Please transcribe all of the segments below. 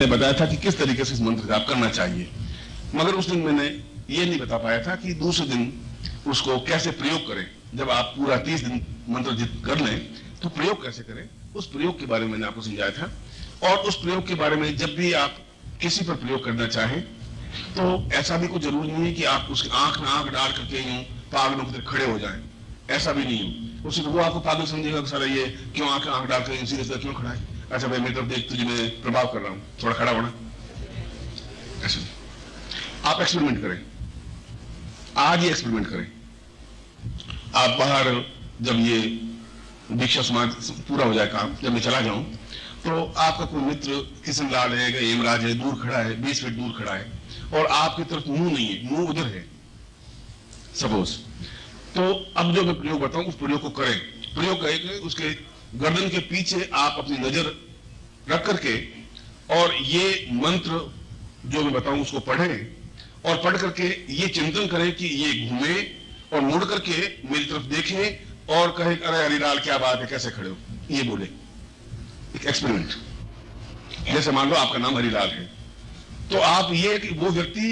ने बताया था कि किस तरीके से इस मंत्र जाप करना चाहिए, मगर उस दिन मैंने ये नहीं बता पाया था कि दूसरे दिन उसको कैसे प्रयोग करें। जब आप पूरा 30 दिन मंत्र जित कर लें तो प्रयोग कैसे करें, उस प्रयोग के बारे में मैंने आपको समझाया था। और उस प्रयोग के बारे में जब भी आप किसी पर प्रयोग करना चाहें तो ऐसा भी कोई जरूरी नहीं है कि आप उसकी आंख में आंख डाल करके यूं पागलों की तरह खड़े हो जाएं, ऐसा भी नहीं हो। उससे वो आपको पागल समझेगा कि सारा ये क्यों आंख आंख डाल कर सीधे सीधे क्यों खड़ा है, अच्छा भाई मेरी तरफ देख, तुझे मैं प्रभाव कर रहा हूं, थोड़ा खड़ा होना। ऐसे आप एक्सपेरिमेंट करें, आज ही एक्सपेरिमेंट करें। आप बाहर जब ये दीक्षा समाज पूरा हो जाए काम, जब मैं चला जाऊं तो आपका कोई मित्र किशन लाल है, हेमराज है, दूर खड़ा है, 20 फीट दूर खड़ा है और आपकी तरफ मुंह नहीं है, मुंह उधर है सपोज। तो अब जो मैं प्रयोग बताऊं उस प्रयोग को करें। प्रयोग करेंगे, उसके गर्दन के पीछे आप अपनी नजर रख करके और ये मंत्र जो मैं बताऊं उसको पढ़ें और पढ़ करके ये चिंतन करें कि ये घूमे और मुड़ करके मेरी तरफ देखें और कहे अरे हरिलाल क्या बात है, कैसे खड़े हो, ये बोले। एक एक्सपेरिमेंट, जैसे मान लो आपका नाम हरिलाल है तो आप ये कि वो व्यक्ति,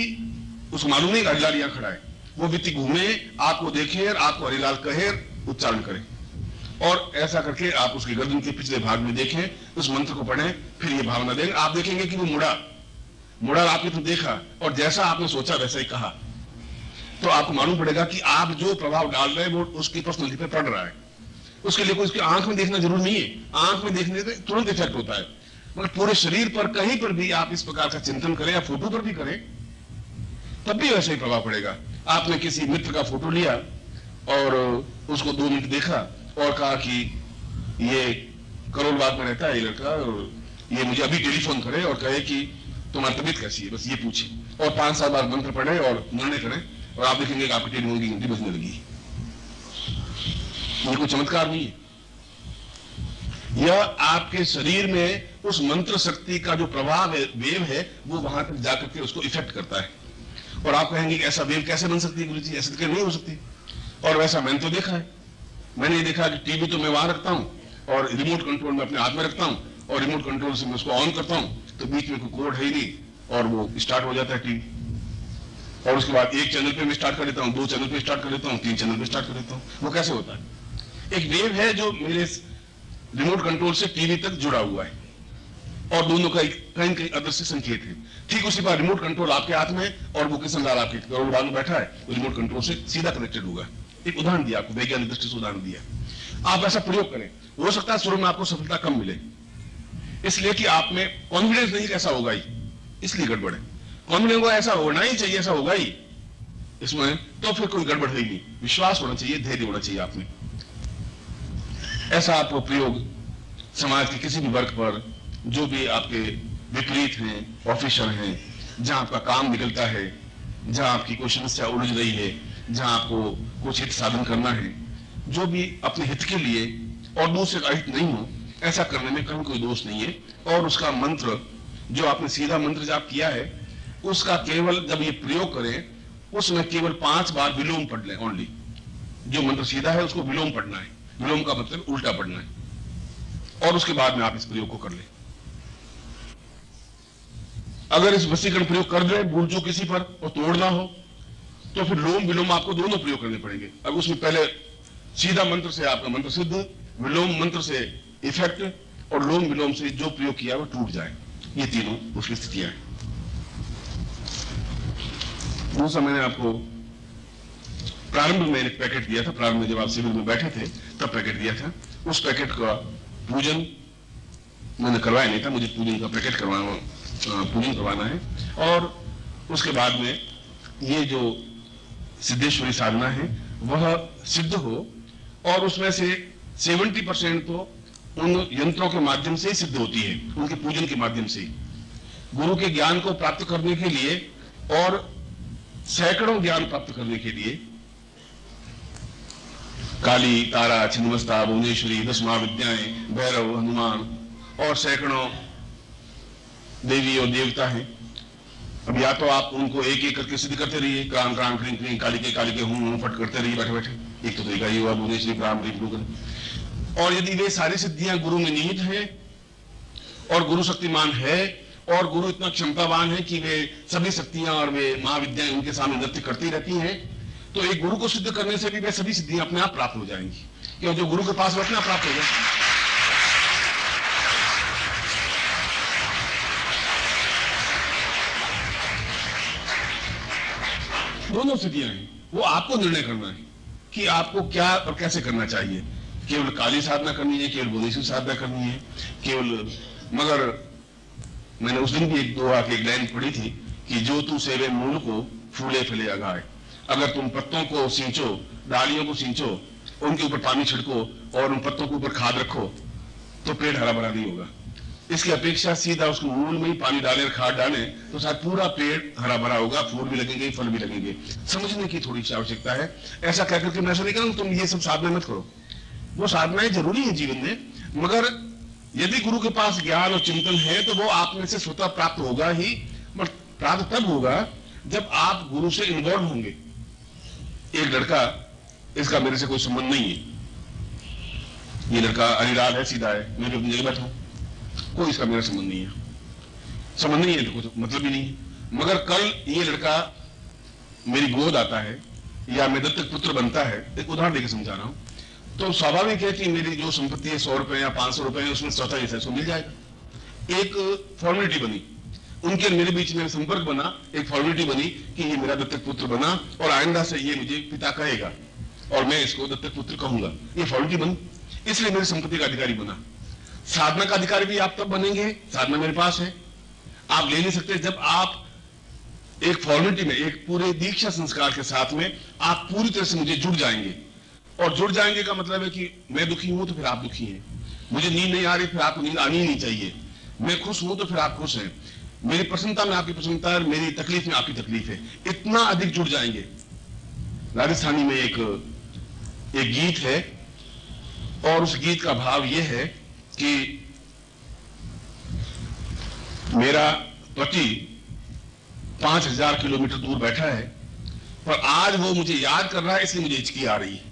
उसको मालूम नहीं हरिलाल यहां खड़ा है, वो व्यक्ति घूमे, आपको देखे और आपको हरिलाल कहे, उच्चारण करे और ऐसा करके आप उसके गर्दन के पिछले भाग में देखें, उस मंत्र को पढ़ें, फिर ये भावना देंगे। आप देखेंगे कि वो मुड़ा आपकी तरफ देखा और जैसा आपने सोचा वैसा ही कहा, तो आपको मालूम पड़ेगा कि आप जो प्रभाव डाल रहे हैं वो उसकी पर्सनैलिटी पे पड़ रहा है। उसके लिए कोई उसकी आंख में देखना जरूरी नहीं है, आंख में देखने से तुरंत इफेक्ट होता है, मगर पूरे शरीर पर कहीं पर भी आप इस प्रकार का चिंतन करें या फोटो पर भी करें तब भी वैसा ही प्रभाव पड़ेगा। आपने किसी मित्र का फोटो लिया और उसको 2 मिनट देखा और कहा कि ये करोलबाग में रहता है ये लड़का और ये मुझे अभी टेलीफोन करे और कहे कि तुम्हारी तबीयत कैसी है, बस ये पूछे और 5-7 बार मंत्र पढ़े और निर्णय करें और आप देखेंगे कि आपकी टेलीफोन की घंटी बजने लगी। ये कोई चमत्कार नहीं है, यह आपके शरीर में उस मंत्र शक्ति का जो प्रभाव है, वेव है, वो वहां तक जाकर के उसको इफेक्ट करता है। और आप कहेंगे कि ऐसा वेव कैसे बन सकती है गुरु जी, ऐसे नहीं हो सकती। और वैसा मैंने तो देखा है, मैंने ये देखा कि टीवी तो मैं वहां रखता हूं और रिमोट कंट्रोल में अपने हाथ में रखता हूं और रिमोट कंट्रोल से मैं उसको ऑन करता हूं तो बीच में कोई कोड है ही नहीं और वो स्टार्ट हो जाता है टीवी। और उसके बाद 1 चैनल पे मैं स्टार्ट कर लेता हूं, 2 चैनल पे स्टार्ट कर लेता हूं, 3 चैनल पे स्टार्ट कर लेता हूं। वो कैसे होता है? एक वेव है जो मेरे रिमोट कंट्रोल से टीवी तक जुड़ा हुआ है और दोनों का कहीं कहीं अदृश्य संकेत है। ठीक उसी बार रिमोट कंट्रोल आपके हाथ में और वो किशन लाल आपके करोलबाग में बैठा है, रिमोट कंट्रोल से सीधा कनेक्टेड होगा। एक उदाहरण दिया आपको, वैज्ञानिक दृष्टि से उदाहरण दिया। आप ऐसा प्रयोग करें, हो सकता है शुरू में आपको सफलता कम मिले, इसलिए कि आप में कॉन्फिडेंस नहीं कैसा होगा ही, इसलिए गड़बड़ है। कॉन्फिडेंस को ऐसा होना ही चाहिए, ऐसा होगा ही इसमें, तो फिर कोई गड़बड़ है ही नहीं। विश्वास होना चाहिए, धैर्य होना चाहिए आप में। ऐसा आपको प्रयोग समाज के किसी भी वर्ग पर, जो भी आपके विपरीत हैं, ऑफिसर हैं, जहां आपका काम निकलता है, जहां आपकी कोई समस्या उलझ रही है, जहां आपको कुछ हित साधन करना है, जो भी अपने हित के लिए और दूसरे का हित नहीं हो, ऐसा करने में कहीं कोई दोष नहीं है। और उसका मंत्र जो आपने सीधा मंत्र जाप किया है, उसका केवल जब ये प्रयोग करें उसमें केवल 5 बार विलोम पढ़ लें ओनली। जो मंत्र सीधा है उसको विलोम पढ़ना है, विलोम का मतलब उल्टा पढ़ना है और उसके बाद में आप इस प्रयोग को कर लें। अगर इस वशीकरण प्रयोग कर दे भूल चूक किसी पर और तोड़ना हो तो फिर लोम विलोम आपको दोनों प्रयोग करने पड़ेंगे। अब उसमें पहले सीधा मंत्र से आपका मंत्र सिद्ध, विलोम मंत्र से इफेक्ट और लोम विलोम से जो प्रयोग किया वो टूट जाए। ये तीनों उसकी स्थितियां हैं। दूसरा, मैंने आपको प्रारंभ में एक पैकेट दिया था, प्रारंभ में जब आप शिविर में बैठे थे तब पैकेट दिया था। उस पैकेट का पूजन मैंने करवाया नहीं था, मुझे पूजन का पैकेट पूजन करवाना है। और उसके बाद में ये जो सिद्धेश्वरी साधना है वह सिद्ध हो और उसमें से 70% तो उन यंत्रों के माध्यम से ही सिद्ध होती है, उनके पूजन के माध्यम से। गुरु के ज्ञान को प्राप्त करने के लिए और सैकड़ों ज्ञान प्राप्त करने के लिए काली, तारा, छिन्नमस्ता, भुवनेश्वरी, 10 महाविद्याएं, भैरव, हनुमान और सैकड़ों देवी और देवता हैं। अब या तो आप उनको एक एक करके सिद्ध करते रहिए, क्राम क्राम क्रीम क्रीम, काली के हूं फट करते रहिए बैठे बैठे। एक तो तरीका ये हुआ भुवनेश्वरी क्राम क्रीम। और यदि वे सारी सिद्धियां गुरु में निहित हैं और गुरु शक्तिमान है और गुरु इतना क्षमतावान है कि वे सभी शक्तियां और वे महाविद्याएं उनके सामने नृत्य करती रहती हैं, तो एक गुरु को सिद्ध करने से भी वे सभी सिद्धियां अपने आप प्राप्त हो जाएंगी, क्योंकि जो गुरु के पास अपने आप प्राप्त हो जाए। दोनों स्थितियां हैं, वो आपको निर्णय करना है कि आपको क्या और कैसे करना चाहिए। केवल काली साधना करनी है, केवल बोधेश्वर साधना करनी है, केवल, मगर मैंने उस दिन भी एक दोहा की एक लाइन पढ़ी थी कि जो तू सेवे मूल को फूले फले अगाए। अगर तुम पत्तों को सींचो, डालियों को सींचो, उनके ऊपर पानी छिड़को और उन पत्तों के ऊपर खाद रखो, तो पेड़ हरा भरा नहीं होगा। इसकी अपेक्षा सीधा उसको मूल में ही पानी डालें और खाद डालें तो शायद पूरा पेड़ हरा भरा होगा, फूल भी लगेंगे, फल भी लगेंगे। समझने की थोड़ी सी आवश्यकता है। ऐसा कहकर के मैं ऐसा नहीं कहूँ तुम ये सब साधना मत करो, वो साधनाएं जरूरी है जीवन में, मगर यदि गुरु के पास ज्ञान और चिंतन है तो वो आप में से स्वतः प्राप्त होगा ही। बट प्राप्त तब होगा जब आप गुरु से इन्वॉल्व होंगे। एक लड़का, इसका मेरे से कोई संबंध नहीं है, ये लड़का अनिराल है, सीधा है, मैं भी अपनी जगह बैठा हूं, कोई इसका मेरा संबंध नहीं है, संबंध नहीं है तो कुछ मतलब ही नहीं है। मगर कल ये लड़का मेरी गोद आता है या मैं दत्तक पुत्र बनता है, एक उदाहरण देकर समझा रहा हूं, तो स्वाभाविक है कि मेरी जो संपत्ति है 100 रुपए या 500 रुपए है, उसमें स्वतः हिस्सा उसको मिल जाएगा। एक फॉर्मेलिटी बनी, उनके मेरे बीच में संपर्क बना, एक फॉर्मेलिटी बनी कि ये मेरा दत्तक पुत्र बना और आइंदा से ये मुझे पिता कहेगा और मैं इसको दत्तक पुत्र कहूंगा, ये फॉर्मेलिटी बनी, इसलिए मेरी संपत्ति का अधिकारी बना। साधना का अधिकारी भी आप तब बनेंगे, साधना मेरे पास है, आप ले नहीं सकते जब आप एक फॉर्मेलिटी में, एक पूरे दीक्षा संस्कार के साथ में आप पूरी तरह से मुझे जुड़ जाएंगे। और जुड़ जाएंगे का मतलब है कि मैं दुखी हूं तो फिर आप दुखी हैं, मुझे नींद नहीं आ रही फिर आपको नींद आनी ही नहीं चाहिए, मैं खुश हूं तो फिर आप खुश हैं, मेरी प्रसन्नता में आपकी प्रसन्नता है, मेरी तकलीफ में आपकी तकलीफ है, इतना अधिक जुड़ जाएंगे। राजस्थानी में एक गीत है और उस गीत का भाव यह है कि मेरा पति 5000 किलोमीटर दूर बैठा है, पर आज वो मुझे याद कर रहा है, इसलिए मुझे हिचकी आ रही है।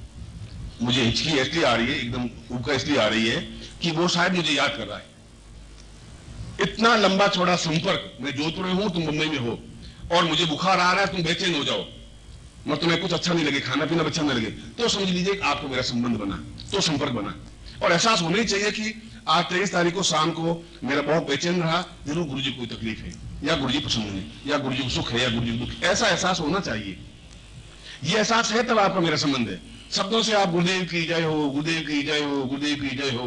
मुझे हिचकी इसलिए आ रही है, एकदम उबका इसलिए आ रही है कि वो शायद मुझे याद कर रहा है। इतना लंबा चौड़ा संपर्क, मैं जोधपुर में हूं, तुम मुंबई में हो, और मुझे बुखार आ रहा है, तुम बेचैन हो जाओ, मगर तुम्हें कुछ अच्छा नहीं लगे, खाना पीना अच्छा नहीं लगे, तो समझ लीजिए आपको मेरा संबंध बना, तो संपर्क बना। और एहसास होना ही चाहिए कि आज 23 तारीख को शाम को मेरा बहुत बेचैन रहा, जरूर गुरुजी को कोई तकलीफ है, या गुरुजी पसंद है, या गुरुजी को सुख है, या गुरुजी को दुख, ऐसा एहसास होना चाहिए। ये एहसास है तब आपका मेरा संबंध है। शब्दों से आप गुरुदेव की जय हो, गुरुदेव की जय हो, गुरुदेव की जय हो,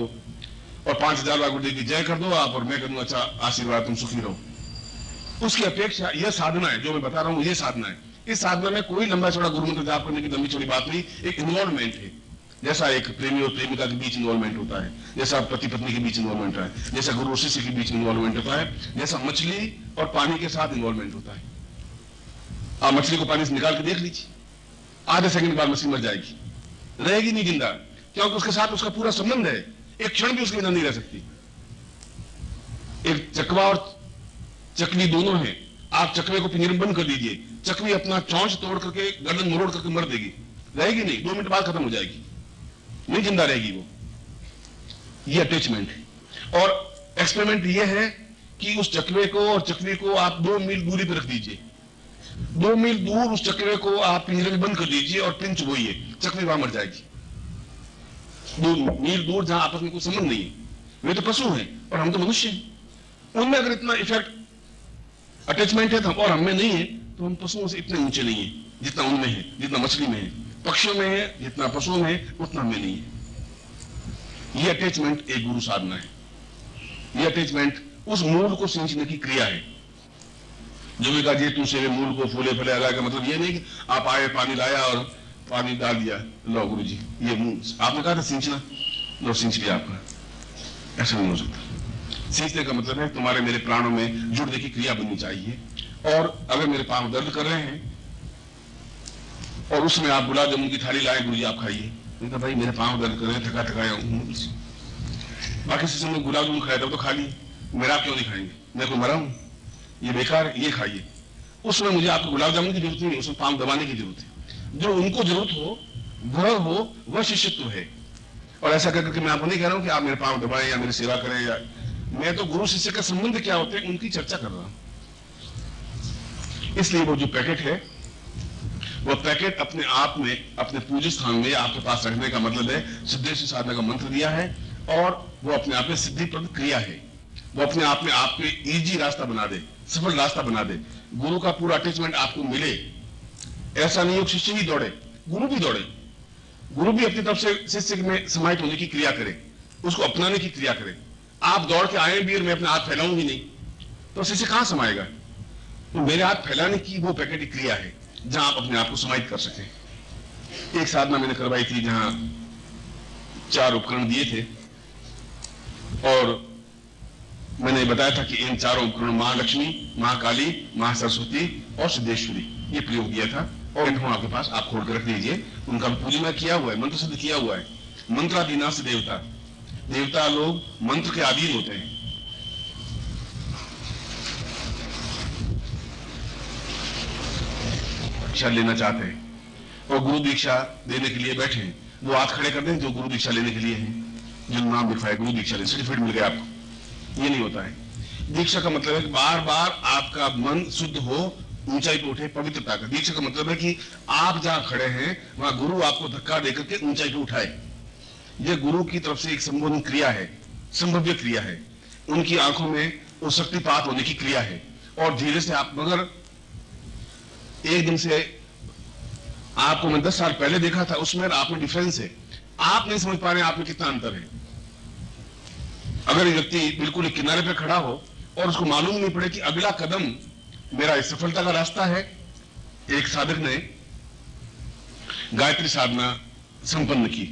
और 5000 बार गुरुदेव की जय कर दो आप, और मैं कहूँ अच्छा आशीर्वाद, तुम सुखी रहो। उसकी अपेक्षा यह साधना है जो मैं बता रहा हूं, यह साधना है। इस साधना में कोई लंबा चौड़ा गुरु मंत्र जाप करने की लंबी चौड़ी बात नहीं, एक इन्वॉल्वमेंट है। जैसा एक प्रेमी और प्रेमिका के बीच इन्वॉल्वमेंट होता है, जैसा पति पत्नी के बीच इन्वॉल्वमेंट होता है, जैसा गुरु और शिष्य के बीच इन्वॉल्वमेंट होता है, जैसा मछली और पानी के साथ इन्वॉल्वमेंट होता है। आप मछली को पानी से निकाल के देख लीजिए, आधे सेकंड के बाद मछली मर जाएगी, रहेगी नहीं जिंदा, क्योंकि उसके साथ उसका पूरा संबंध है, एक क्षण भी उसके बिना नहीं रह सकती। एक चकवा और चकली दोनों हैं, आप चकवे को पिंजरे में बंद कर दीजिए, चकवी अपना चौंच तोड़ करके, गर्दन मरोड़ करके मर देगी, रहेगी नहीं, 2 मिनट बाद खत्म हो जाएगी, नहीं जिंदा रहेगी वो। ये अटैचमेंट है। और एक्सपेरिमेंट ये है कि उस चकवे को और चकवी को आप 2 मील दूरी पर रख दीजिए, 2 मील दूर उस चकवे को आप पिंजरे में बंद कर दीजिए और पिन चुभोइए, चकवी वहां मर जाएगी। 2 मील दूर जहां आपस में कोई संबंध नहीं है, वे तो पशु हैं और हम तो मनुष्य हैं, उनमें अगर इतना इफेक्ट अटैचमेंट है और हमें नहीं है, तो हम पशुओं से इतने ऊंचे नहीं है जितना उनमें है, जितना मछली में है, पक्षियों में है, जितना पशुओं में है उतना हमें नहीं है। यह अटैचमेंट एक गुरु साधना है। यह अटैचमेंट उस मूल को सींचने की क्रिया है। जो भी कहा जी तू सेवे मूल को फूले फले लगा का मतलब यह नहीं कि आप आए, पानी लाया और पानी डाल दिया, लो गुरु जी ये मूल आपने कहा था सींचना, लो सींच लिया आपका, ऐसा नहीं हो सकता। सींचने का मतलब है तुम्हारे मेरे प्राणों में जुड़ने की क्रिया बननी चाहिए। और अगर मेरे पांव दर्द कर रहे हैं और उसमें आप गुलाब जामुन की थाली लाए, गुरुजी आप खाइए, मैंने कहा भाई मेरे पांव दर्द कर रहे हैं, थका थकाया हूं, बाकी से समय गुलाब जामुन खाया था तो खा लिए, मेरा आप क्यों नहीं खाएंगे, मैं कोई मरा हूं, ये बेकार, ये खाइए। उसमें मुझे आपको गुलाब जामुन की जरूरत नहीं है, उसमें पांव दबाने की जरूरत है। जो उनको जरूरत हो वह शिष्यत्व है। और ऐसा करके मैं आपको नहीं कह रहा हूं कि आप मेरे पांव दबाएं या मेरी सेवा करें, या मैं तो गुरु शिष्य का संबंध क्या होते हैं उनकी चर्चा कर रहा हूं। इसलिए वो जो पैकेट है, वो पैकेट अपने आप में, अपने पूज्य स्थान में आपके पास रखने का मतलब है सिद्धेश्वर साधना का मंत्र दिया है, और वो अपने आप में सिद्धिप्रद क्रिया है। वो अपने आप में आपको इजी रास्ता बना दे, सफल रास्ता बना दे। गुरु का पूरा अटैचमेंट आपको मिले। ऐसा नहीं हो शिष्य ही दौड़े, गुरु भी दौड़े। गुरु भी अपनी तरफ से शिष्य में समाहित होने की क्रिया करे, उसको अपनाने की क्रिया करे। आप दौड़ के आए भी और मैं अपना हाथ फैलाऊंगी नहीं तो शिष्य कहां समाएगा? तो मेरे हाथ फैलाने की वो पैकेट की क्रिया है जहां आप अपने आप को समाहित कर सके। एक साधना मैंने करवाई थी जहां 4 उपकरण दिए थे, और मैंने बताया था कि इन 4 उपकरण महालक्ष्मी, महाकाली, महासरस्वती और सिद्धेश्वरी, ये प्रयोग किया था। और इनको आपके पास आप खोल कर रख लीजिए। उनका पूजन किया हुआ है, मंत्र सिद्ध किया हुआ है। मंत्राधीनास्य देवता, देवता लोग मंत्र के अधीन होते हैं। दीक्षा लेना चाहते हैं और गुरु दीक्षा देने के लिए बैठे हैं, वो हाथ खड़े कर दें जो गुरु दीक्षा लेने के लिए हैं, जो नाम लिखा है गुरु दीक्षा ले, सर्टिफिकेट मिल गया आपको। ये नहीं होता है। दीक्षा का मतलब है कि बार बार आपका मन शुद्ध हो, ऊंचाई पे उठे, पवित्रता का। दीक्षा का मतलब है कि आप जहां खड़े हैं वहां गुरु आपको धक्का देकर के ऊंचाई पे उठाए। यह गुरु की तरफ से एक संबोधन क्रिया है, संभव्य क्रिया है। उनकी आंखों में वो शक्तिपात होने की क्रिया है। और धीरे से आप, मगर एक दिन से आपको मैं 10 साल पहले देखा था, उसमें आप में डिफरेंस है। आप नहीं समझ पा रहे आप में कितना अंतर है। अगर एक व्यक्ति बिल्कुल एक किनारे पे खड़ा हो और उसको मालूम नहीं पड़े कि अगला कदम मेरा सफलता का रास्ता है। एक साधक ने गायत्री साधना संपन्न की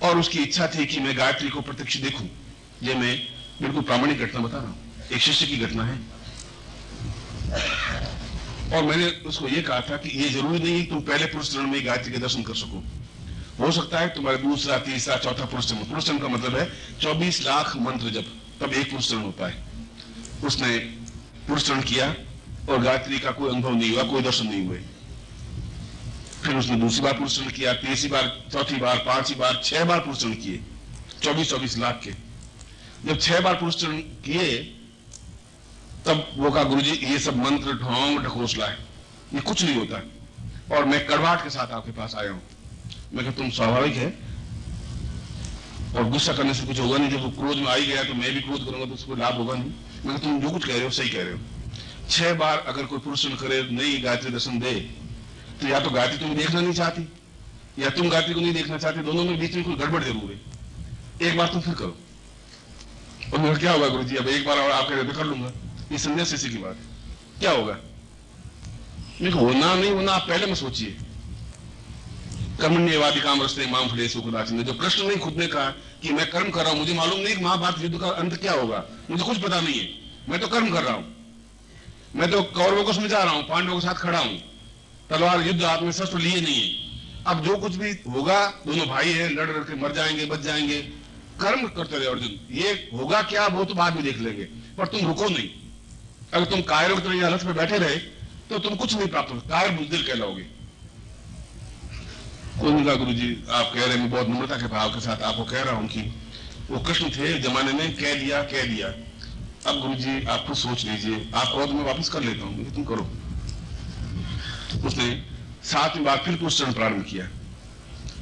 और उसकी इच्छा थी कि मैं गायत्री को प्रत्यक्ष देखूं। ये मैं बिल्कुल प्रामाणिक घटना बता रहा हूं, एक शिष्य की घटना है। और मैंने उसको ये कहा था कि ये जरूरी नहीं है तुम पहले पुरुष चरण में गायत्री के दर्शन कर सको। हो सकता है तुम्हारे दूसरा, तीसरा, चौथा पुरुष चरण। पुरुष चरण का मतलब है 24 लाख मंत्र जब, तब एक पुरुष चरण होता है। उसने पुरुष चरण किया और गायत्री का कोई अनुभव नहीं हुआ, कोई दर्शन नहीं हुए। फिर उसने दूसरी बार पुरुष चरण किया, तीसरी बार, चौथी बार, 5वीं बार, 6 बार पुरुष चरण किए, 24-24 लाख के। जब 6 बार पुरुष चरण किए तब वो कहा गुरुजी ये सब मंत्र ढोंग ढकोसला है, ये कुछ नहीं होता। और मैं कड़वाहट के साथ आपके पास आया हूं। मैं कहा तुम स्वाभाविक है और गुस्सा करने से कुछ होगा नहीं। जब वो क्रोध में आ ही गया तो मैं भी क्रोध करूंगा तो उसको लाभ होगा नहीं। मैं कहा तुम जो कुछ कह रहे हो सही कह रहे हो। 6 बार अगर कोई पुरुष करे, नहीं गायत्री दर्शन दे, तो या तो गायत्री तुम्हें देखना नहीं चाहती या तुम गायत्री को नहीं देखना चाहते। दोनों में बीच में कोई गड़बड़ जरूर है। एक बार तुम फिर करो। और मेरा क्या होगा गुरुजी, अब एक बार और आप कह रहे कर लूंगा, ये संन्यास जैसी की बात है, क्या होगा? देखो होना नहीं होना आप पहले में सोचिए। कर्मण्येवादि काम रस्ते माम फले सुखदाचिन, जो कृष्ण ने खुद ने कहा कि मैं कर्म कर रहा हूं, मुझे मालूम नहीं कि महाभारत युद्ध का अंत क्या होगा, मुझे कुछ पता नहीं है, मैं तो कर्म कर रहा हूं। मैं तो कौरवों को समझा रहा हूं, पांडवों के साथ खड़ा हूं, तलवार युद्ध हाथ में शस्त्र लिए नहीं है। अब जो कुछ भी होगा, दोनों भाई हैं, लड़ लड़ के मर जाएंगे, बच जाएंगे, कर्म करते रहे अर्जुन। ये होगा क्या वो तो बाद में देख लेंगे, पर तुम रुको नहीं। अगर तुम कायरों की तरह हालत में बैठे रहे तो तुम कुछ नहीं प्राप्त हो, कायर बुजदिल कहलाओगे। कोई कहा गुरु जी आप कह रहे हैं, मैं बहुत नम्रता के भाव के साथ आपको कह रहा हूं कि वो कृष्ण थे जमाने में, कह दिया। अब गुरु जी आप खुद सोच लीजिए, आप कहो तो मैं वापस कर लेता हूं, तुम करो। उसने 7वीं बार फिर पुरुष चरण प्रारंभ किया।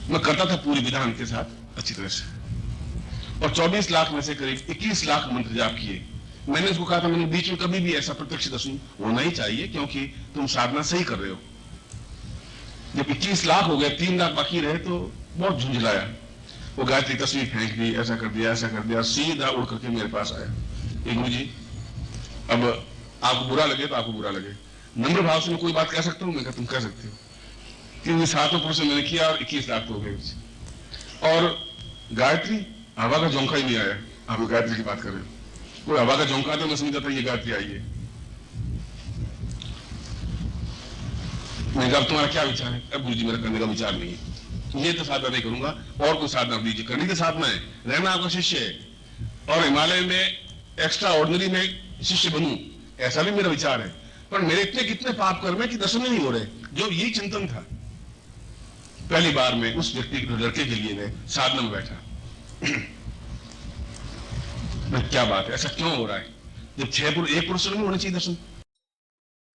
मैं करता था पूरी विधान के साथ अच्छी तरह से, और 24 लाख में से करीब 21 लाख मंत्र जाप किए। मैंने उसको कहा था मैंने बीच में कभी भी ऐसा प्रत्यक्ष दर्शन होना ही चाहिए, क्योंकि तुम साधना सही कर रहे हो। जब 21 लाख हो गए, 3 लाख बाकी रहे तो बहुत झुंझलाया। वो गायत्री तस्वीर फेंक दी, ऐसा कर दिया, सीधा उड़ करके मेरे पास आया। गुरु जी अब आपको बुरा लगे तो आपको बुरा लगे, नम्र भाव से मैं कोई बात कह सकता हूँ? मैं कहा तुम कह सकते हो, क्योंकि 7 पुरुष मैंने किया और 21 लाख तो हो गए। और गायत्री हवा का झोंका ही नहीं आया। आप गायत्री की बात कर रहे हो, कोई हवा का झोंका तो मैं समझा था ये गायत्री आई है। मैं कहा तुम्हारा क्या विचार है? अब गुरु जी मेरा करने का विचार नहीं है, ये तो साधना नहीं करूंगा, और कोई साधना दीजिए। करने की साधना है, रहना आपका शिष्य है और हिमालय में एक्स्ट्रा ऑर्डिनरी में शिष्य बनूं, ऐसा भी मेरा विचार है। पर मेरे इतने कितने पाप कर्म है कि दर्शन नहीं हो रहे। जो यही चिंतन था, पहली बार में उस व्यक्ति के लड़के के लिए मैं साधना में बैठा। भाई क्या बात है, ऐसा क्यों हो रहा है? जब 6 पुरुष, एक पुरुष नहीं होने चाहिए दर्शन?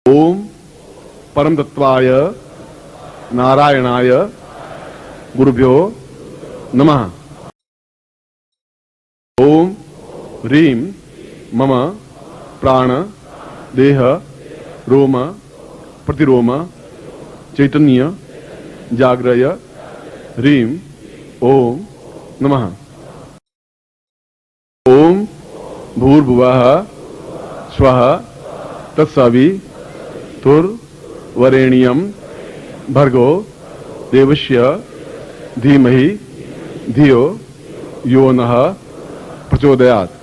ओम परम तत्वाय नारायणाय गुरुभ्यो नमः। ओम ह्रीं मम प्राण देह रोम प्रतिरोम चैतन्य जाग्रय ह्रीं ओम नमः। ओम भूर्भुवः स्वः तत्सवितुर्वरेण्यं भर्गो देवस्य धीमहि धियो यो नः प्रचोदयात्।